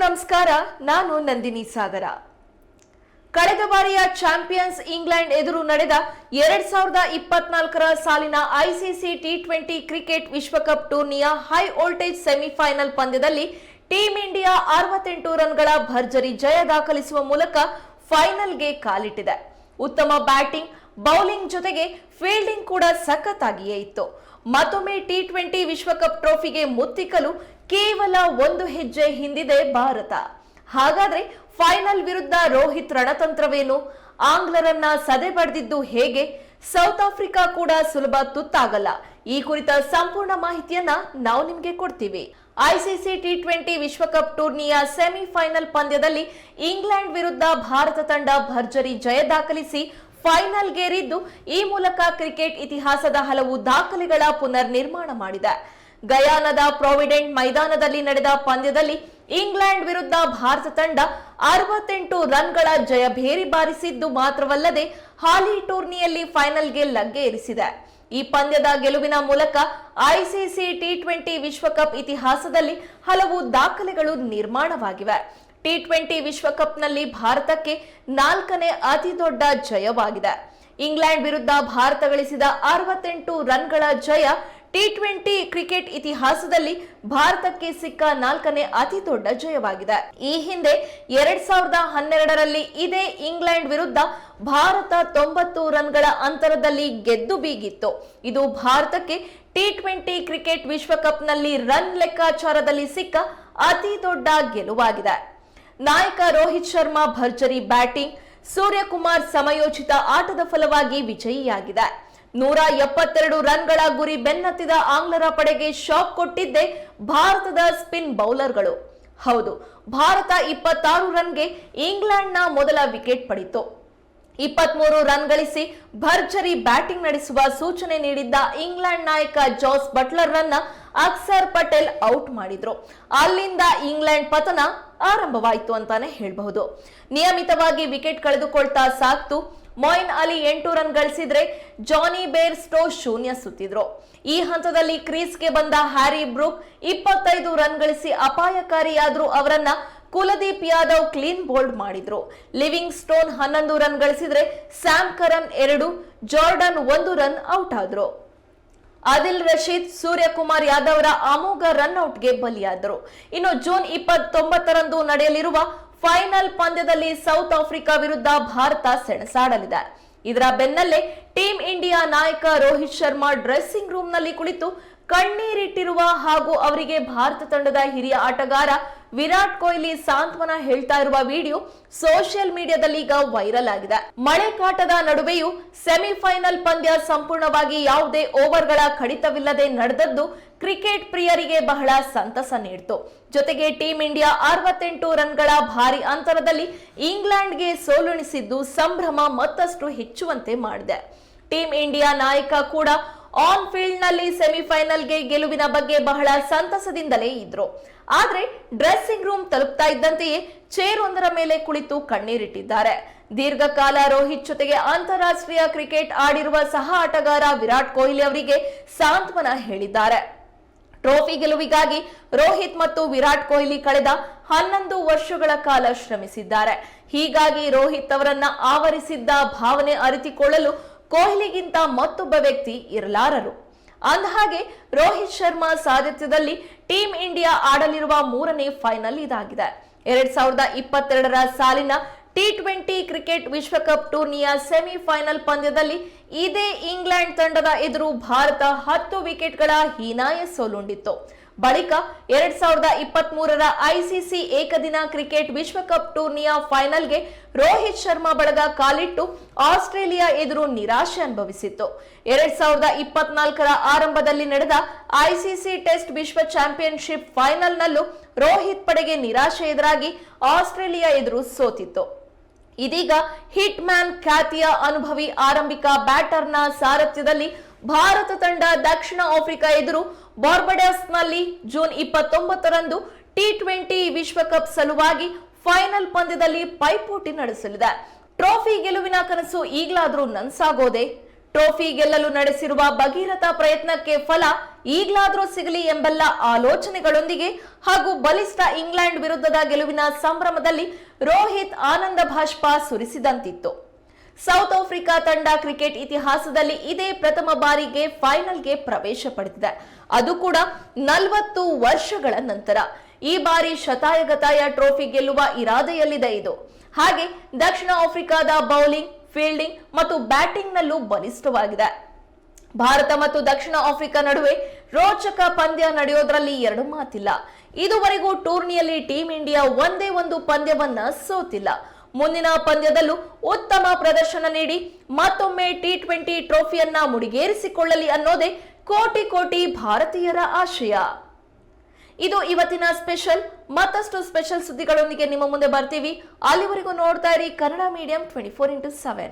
ನಮಸ್ಕಾರ, ನಾನು ನಂದಿನಿ ಸಾಗರ. ಕಳೆದ ಬಾರಿಯ ಚಾಂಪಿಯನ್ಸ್ ಇಂಗ್ಲೆಂಡ್ ಎದುರು ನಡೆದ 2024ರ ಸಾಲಿನ ಐಸಿಸಿ ಟಿ20 ಕ್ರಿಕೆಟ್ ವಿಶ್ವಕಪ್ ಟೂರ್ನಿಯ ಹೈ ವೋಲ್ಟೇಜ್ ಸೆಮಿಫೈನಲ್ ಪಂದ್ಯದಲ್ಲಿ ಟೀಂ ಇಂಡಿಯಾ 68 ರನ್ಗಳ ಭರ್ಜರಿ ಜಯ ದಾಖಲಿಸುವ ಮೂಲಕ ಫೈನಲ್ಗೆ ಕಾಲಿಟ್ಟಿದೆ. ಉತ್ತಮ ಬ್ಯಾಟಿಂಗ್, ಬೌಲಿಂಗ್ ಜೊತೆಗೆ ಫೀಲ್ಡಿಂಗ್ ಕೂಡ ಸಖತ್ತಾಗಿಯೇ ಇತ್ತು. ಮತ್ತೊಮ್ಮೆ ಟಿ20 ವಿಶ್ವಕಪ್ ಟ್ರೋಫಿಗೆ ಮುತ್ತಿಕ್ಕಲು ಕೇವಲ ಒಂದು ಹೆಜ್ಜೆ ಹಿಂದಿದೆ ಭಾರತ. ಹಾಗಾದ್ರೆ ಫೈನಲ್ ವಿರುದ್ಧ ರೋಹಿತ್ ರಣತಂತ್ರವೇನು? ಆಂಗ್ಲರನ್ನ ಸದೆ ಬಡಿದಿದ್ದು ಹೇಗೆ? ಸೌತ್ ಆಫ್ರಿಕಾ ಕೂಡ ಸುಲಭ ತುತ್ತಾಗಲ್ಲ. ಈ ಕುರಿತ ಸಂಪೂರ್ಣ ಮಾಹಿತಿಯನ್ನ ನಾವು ನಿಮ್ಗೆ ಕೊಡ್ತೀವಿ. ಐಸಿಸಿ ಟಿ20 ವಿಶ್ವಕಪ್ ಟೂರ್ನಿಯ ಸೆಮಿಫೈನಲ್ ಪಂದ್ಯದಲ್ಲಿ ಇಂಗ್ಲೆಂಡ್ ವಿರುದ್ಧ ಭಾರತ ತಂಡ ಭರ್ಜರಿ ಜಯ ದಾಖಲಿಸಿ ಫೈನಲ್ಗೇರಿದ್ದು, ಈ ಮೂಲಕ ಕ್ರಿಕೆಟ್ ಇತಿಹಾಸದ ಹಲವು ದಾಖಲೆಗಳ ಪುನರ್ ನಿರ್ಮಾಣ ಮಾಡಿದೆ. ಗಯಾನದ ಪ್ರಾವಿಡೆಂಟ್ ಮೈದಾನದಲ್ಲಿ ನಡೆದ ಪಂದ್ಯದಲ್ಲಿ ಇಂಗ್ಲೆಂಡ್ ವಿರುದ್ಧ ಭಾರತ ತಂಡ 68 ರನ್ಗಳ ಜಯಭೇರಿ ಬಾರಿಸಿದ್ದು ಮಾತ್ರವಲ್ಲದೆ ಹಾಲಿ ಟೂರ್ನಿಯಲ್ಲಿ ಫೈನಲ್ಗೆ ಲಗ್ಗೆ ಇರಿಸಿದೆ. ಈ ಪಂದ್ಯದ ಗೆಲುವಿನ ಮೂಲಕ ಐಸಿಸಿ ಟಿ20 ವಿಶ್ವಕಪ್ ಇತಿಹಾಸದಲ್ಲಿ ಹಲವು ದಾಖಲೆಗಳು ನಿರ್ಮಾಣವಾಗಿವೆ. ಟಿ20 ವಿಶ್ವಕಪ್ನಲ್ಲಿ ಭಾರತಕ್ಕೆ 4ನೇ ಅತಿ ದೊಡ್ಡ ಜಯವಾಗಿದೆ. ಇಂಗ್ಲೆಂಡ್ ವಿರುದ್ಧ ಭಾರತ ಗಳಿಸಿದ 68 ರನ್ಗಳ ಜಯ ಟಿ20 ಕ್ರಿಕೆಟ್ ಇತಿಹಾಸದಲ್ಲಿ ಭಾರತಕ್ಕೆ ಸಿಕ್ಕ 4ನೇ ಅತಿ ದೊಡ್ಡ ಜಯವಾಗಿದೆ. ಈ ಹಿಂದೆ 2012ರಲ್ಲಿ ಇದೇ ಇಂಗ್ಲೆಂಡ್ ವಿರುದ್ಧ ಭಾರತ 90 ರನ್ಗಳ ಅಂತರದಲ್ಲಿ ಗೆದ್ದು ಬೀಗಿತ್ತು. ಇದು ಭಾರತಕ್ಕೆ ಟಿ20 ಕ್ರಿಕೆಟ್ ವಿಶ್ವಕಪ್ನಲ್ಲಿ ರನ್ ಲೆಕ್ಕಾಚಾರದಲ್ಲಿ ಸಿಕ್ಕ ಅತಿ ದೊಡ್ಡ ಗೆಲುವಾಗಿದೆ. ನಾಯಕ ರೋಹಿತ್ ಶರ್ಮಾ ಭರ್ಜರಿ ಬ್ಯಾಟಿಂಗ್, ಸೂರ್ಯಕುಮಾರ್ ಸಮಯೋಚಿತ ಆಟದ ಫಲವಾಗಿ ವಿಜಯಿಯಾಗಿದೆ. 172 ರನ್ಗಳ ಗುರಿ ಬೆನ್ನತ್ತಿದ ಆಂಗ್ಲರ ಪಡೆಗೆ ಶಾಕ್ ಕೊಟ್ಟಿದ್ದೆ ಭಾರತದ ಸ್ಪಿನ್ ಬೌಲರ್ಗಳು. ಹೌದು, ಭಾರತ 26 ರನ್ಗೆ ಇಂಗ್ಲೆಂಡ್ನ ಮೊದಲ ವಿಕೆಟ್ ಪಡೆಯಿತು. 23 ರನ್ ಗಳಿಸಿ ಭರ್ಜರಿ ಬ್ಯಾಟಿಂಗ್ ನಡೆಸುವ ಸೂಚನೆ ನೀಡಿದ್ದ ಇಂಗ್ಲೆಂಡ್ ನಾಯಕ ಜಾಸ್ ಬಟ್ಲರ್ ರನ್ನ ಅಕ್ಸರ್ ಪಟೇಲ್ ಔಟ್ ಮಾಡಿದ್ರು. ಅಲ್ಲಿಂದ ಇಂಗ್ಲೆಂಡ್ ಪತನ ಆರಂಭವಾಯಿತು ಅಂತಾನೆ ಹೇಳಬಹುದು. ನಿಯಮಿತವಾಗಿ ವಿಕೆಟ್ ಕಳೆದುಕೊಳ್ತಾ ಸಾಕ್ತು. ಮೊಯಿನ್ ಅಲಿ 8 ರನ್ ಗಳಿಸಿದ್ರೆ ಜಾನಿ ಬೇರ್ ಸ್ಟೋ ಶೂನ್ಯ ಸುತ್ತಿದ್ರು. ಈ ಹಂತದಲ್ಲಿ ಕ್ರೀಸ್ಗೆ ಬಂದ ಹ್ಯಾರಿ ಬ್ರೂಕ್ 25 ರನ್ ಗಳಿಸಿ ಅಪಾಯಕಾರಿಯಾದ್ರು. ಅವರನ್ನ ಕುಲದೀಪ್ ಯಾದವ್ ಕ್ಲೀನ್ ಬೋಲ್ಡ್ ಮಾಡಿದ್ರು. ಲಿವಿಂಗ್ ಸ್ಟೋನ್ 11 ರನ್ ಗಳಿಸಿದ್ರೆ Sam Karan 2, Jordan 1 run out ಆದ್ರು. ಆದಿಲ್ ರಶೀದ್, ಸೂರ್ಯಕುಮಾರ್ ಯಾದವ್ರ ಅಮೋಘ ರನ್ ಔಟ್ಗೆ ಬಲಿಯಾದರು. ಇನ್ನು ಜೂನ್ 29ರಂದು ನಡೆಯಲಿರುವ ಫೈನಲ್ ಪಂದ್ಯದಲ್ಲಿ ಸೌತ್ ಆಫ್ರಿಕಾ ವಿರುದ್ಧ ಭಾರತ ಸೆಣಸಾಡಲಿದೆ. ಇದರ ಬೆನ್ನಲ್ಲೇ ಟೀಂ ಇಂಡಿಯಾ ನಾಯಕ ರೋಹಿತ್ ಶರ್ಮಾ ಡ್ರೆಸ್ಸಿಂಗ್ ರೂಮ್ ನಲ್ಲಿ ಕುಳಿತು ಕಣ್ಣೀರಿಟ್ಟಿರುವ ಹಾಗೂ ಅವರಿಗೆ ಭಾರತ ತಂಡದ ಹಿರಿಯ ಆಟಗಾರ ವಿರಾಟ್ ಕೊಹ್ಲಿ ಸಾಂತ್ವನ ಹೇಳ್ತಾ ಇರುವ ವಿಡಿಯೋ ಸೋಷಿಯಲ್ ಮೀಡಿಯಾದಲ್ಲಿ ಈಗ ವೈರಲ್ ಆಗಿದೆ. ಮಳೆ ಕಾಟದ ನಡುವೆಯೂ ಸೆಮಿಫೈನಲ್ ಪಂದ್ಯ ಸಂಪೂರ್ಣವಾಗಿ ಯಾವುದೇ ಓವರ್ಗಳ ಕಡಿತವಿಲ್ಲದೆ ನಡೆದದ್ದು ಕ್ರಿಕೆಟ್ ಪ್ರಿಯರಿಗೆ ಬಹಳ ಸಂತಸ ನೀಡಿತು. ಜೊತೆಗೆ ಟೀಂ ಇಂಡಿಯಾ 68 ರನ್ಗಳ ಭಾರಿ ಅಂತರದಲ್ಲಿ ಇಂಗ್ಲೆಂಡ್ಗೆ ಸೋಲುಣಿಸಿದ್ದು ಸಂಭ್ರಮ ಮತ್ತಷ್ಟು ಹೆಚ್ಚುವಂತೆ ಮಾಡಿದೆ. ಟೀಂ ಇಂಡಿಯಾ ನಾಯಕ ಕೂಡ ಆನ್ ಫೀಲ್ಡ್ ನಲ್ಲಿ ಸೆಮಿಫೈನಲ್ಗೆ ಗೆಲುವಿನ ಬಗ್ಗೆ ಬಹಳ ಸಂತಸದಿಂದಲೇ ಇದ್ರು. ಆದ್ರೆ ಡ್ರೆಸ್ಸಿಂಗ್ ರೂಮ್ ತಲುಪ್ತಾ ಇದ್ದಂತೆಯೇ ಚೇರ್ ಒಂದರ ಮೇಲೆ ಕುಳಿತು ಕಣ್ಣೀರಿಟ್ಟಿದ್ದಾರೆ. ದೀರ್ಘಕಾಲ ರೋಹಿತ್ ಜೊತೆಗೆ ಅಂತಾರಾಷ್ಟ್ರೀಯ ಕ್ರಿಕೆಟ್ ಆಡಿರುವ ಸಹ ಆಟಗಾರ ವಿರಾಟ್ ಕೊಹ್ಲಿ ಅವರಿಗೆ ಸಾಂತ್ವನ ಹೇಳಿದ್ದಾರೆ. ಟ್ರೋಫಿ ಗೆಲುವಿಗಾಗಿ ರೋಹಿತ್ ಮತ್ತು ವಿರಾಟ್ ಕೊಹ್ಲಿ ಕಳೆದ 11 ವರ್ಷಗಳ ಕಾಲ ಶ್ರಮಿಸಿದ್ದಾರೆ. ಹೀಗಾಗಿ ರೋಹಿತ್ ಅವರನ್ನ ಆವರಿಸಿದ್ದ ಭಾವನೆ ಅರಿತುಕೊಳ್ಳಲು ಕೊಹ್ಲಿಗಿಂತ ಮತ್ತೊಬ್ಬ ವ್ಯಕ್ತಿ ಇರಲಾರರು. ಅಂದಹಾಗೆ ರೋಹಿತ್ ಶರ್ಮಾ ಸಾರಥ್ಯದಲ್ಲಿ ಟೀಂ ಇಂಡಿಯಾ ಆಡಲಿರುವ 3ನೇ ಫೈನಲ್ ಇದಾಗಿದೆ. 2022ರ ಸಾಲಿನ ಟಿ20 ಕ್ರಿಕೆಟ್ ವಿಶ್ವಕಪ್ ಟೂರ್ನಿಯ ಸೆಮಿಫೈನಲ್ ಪಂದ್ಯದಲ್ಲಿ ಇದೇ ಇಂಗ್ಲೆಂಡ್ ತಂಡದ ಎದುರು ಭಾರತ 10 ವಿಕೆಟ್ಗಳ ಹೀನಾಯ ಸೋಲುಂಡಿತ್ತು. ಬಳಿಕ 2023ರ ಐಸಿಸಿ ಏಕದಿನ ಕ್ರಿಕೆಟ್ ವಿಶ್ವಕಪ್ ಟೂರ್ನಿಯ ಫೈನಲ್ಗೆ ರೋಹಿತ್ ಶರ್ಮಾ ಬಳಗ ಕಾಲಿಟ್ಟು ಆಸ್ಟ್ರೇಲಿಯಾ ಎದುರು ನಿರಾಶೆ ಅನುಭವಿಸಿತ್ತು. 2024ರ ಆರಂಭದಲ್ಲಿ ನಡೆದ ಐಸಿಸಿ ಟೆಸ್ಟ್ ವಿಶ್ವ ಚಾಂಪಿಯನ್ಶಿಪ್ ಫೈನಲ್ನಲ್ಲೂ ರೋಹಿತ್ ಪಡೆಗೆ ನಿರಾಶೆ ಎದುರಾಗಿ ಆಸ್ಟ್ರೇಲಿಯಾ ಎದುರು ಸೋತಿತ್ತು. ಇದೀಗ ಹಿಟ್ ಮ್ಯಾನ್ ಖ್ಯಾತಿಯ ಅನುಭವಿ ಆರಂಭಿಕ ಬ್ಯಾಟರ್ನ ಸಾರಥ್ಯದಲ್ಲಿ ಭಾರತ ತಂಡ ದಕ್ಷಿಣ ಆಫ್ರಿಕಾ ಎದುರು ಬಾರ್ಬಡೋಸ್ನಲ್ಲಿ ಜೂನ್ 29ರಂದು ಟಿ20 ವಿಶ್ವಕಪ್ ಸಲುವಾಗಿ ಫೈನಲ್ ಪಂದ್ಯದಲ್ಲಿ ಪೈಪೋಟಿ ನಡೆಸಲಿದೆ. ಟ್ರೋಫಿ ಗೆಲುವಿನ ಕನಸು ಈಗಲಾದರೂ ನನಸಾಗೋದೆ? ಟ್ರೋಫಿ ಗೆಲ್ಲಲು ನಡೆಸಿರುವ ಭಗೀರಥ ಪ್ರಯತ್ನಕ್ಕೆ ಫಲ ಈಗಲಾದರೂ ಸಿಗಲಿ ಎಂಬೆಲ್ಲ ಆಲೋಚನೆಗಳೊಂದಿಗೆ ಹಾಗೂ ಬಲಿಷ್ಠ ಇಂಗ್ಲೆಂಡ್ ವಿರುದ್ಧದ ಗೆಲುವಿನ ಸಂಭ್ರಮದಲ್ಲಿ ರೋಹಿತ್ ಆನಂದ ಬಾಷ್ಪ ಸುರಿಸಿದಂತಿತ್ತು. ಸೌತ್ ಆಫ್ರಿಕಾ ತಂಡ ಕ್ರಿಕೆಟ್ ಇತಿಹಾಸದಲ್ಲಿ ಇದೇ ಪ್ರಥಮ ಬಾರಿಗೆ ಫೈನಲ್ಗೆ ಪ್ರವೇಶ ಪಡೆದಿದೆ. ಅದು ಕೂಡ 40 ವರ್ಷಗಳ ನಂತರ. ಈ ಬಾರಿ ಶತಾಯಗತಾಯ ಟ್ರೋಫಿ ಗೆಲ್ಲುವ ಇರಾದೆಯಲ್ಲಿದೆ ಇದು. ಹಾಗೆ ದಕ್ಷಿಣ ಆಫ್ರಿಕಾದ ಬೌಲಿಂಗ್, ಫೀಲ್ಡಿಂಗ್ ಮತ್ತು ಬ್ಯಾಟಿಂಗ್ ನಲ್ಲೂ ಬಲಿಷ್ಠವಾಗಿದೆ. ಭಾರತ ಮತ್ತು ದಕ್ಷಿಣ ಆಫ್ರಿಕಾ ನಡುವೆ ರೋಚಕ ಪಂದ್ಯ ನಡೆಯೋದ್ರಲ್ಲಿ ಎರಡು ಮಾತಿಲ್ಲ. ಇದುವರೆಗೂ ಟೂರ್ನಿಯಲ್ಲಿ ಟೀಂ ಇಂಡಿಯಾ ಒಂದೇ ಒಂದು ಪಂದ್ಯವನ್ನ ಸೋತಿಲ್ಲ. ಮುಂದಿನ ಪಂದ್ಯದಲ್ಲೂ ಉತ್ತಮ ಪ್ರದರ್ಶನ ನೀಡಿ ಮತ್ತೊಮ್ಮೆ T20 ಟ್ರೋಫಿಯನ್ನ ಮುಡಿಗೇರಿಸಿಕೊಳ್ಳಲಿ ಅನ್ನೋದೇ ಕೋಟಿ ಕೋಟಿ ಭಾರತೀಯರ ಆಶಯ. ಇದು ಇವತ್ತಿನ ಸ್ಪೆಷಲ್. ಮತ್ತಷ್ಟು ಸ್ಪೆಷಲ್ ಸುದ್ದಿಗಳೊಂದಿಗೆ ನಿಮ್ಮ ಮುಂದೆ ಬರ್ತೀವಿ. ಅಲ್ಲಿವರೆಗೂ ನೋಡ್ತಾ ಇರಿ ಕನ್ನಡ ಮೀಡಿಯಂ 24x7.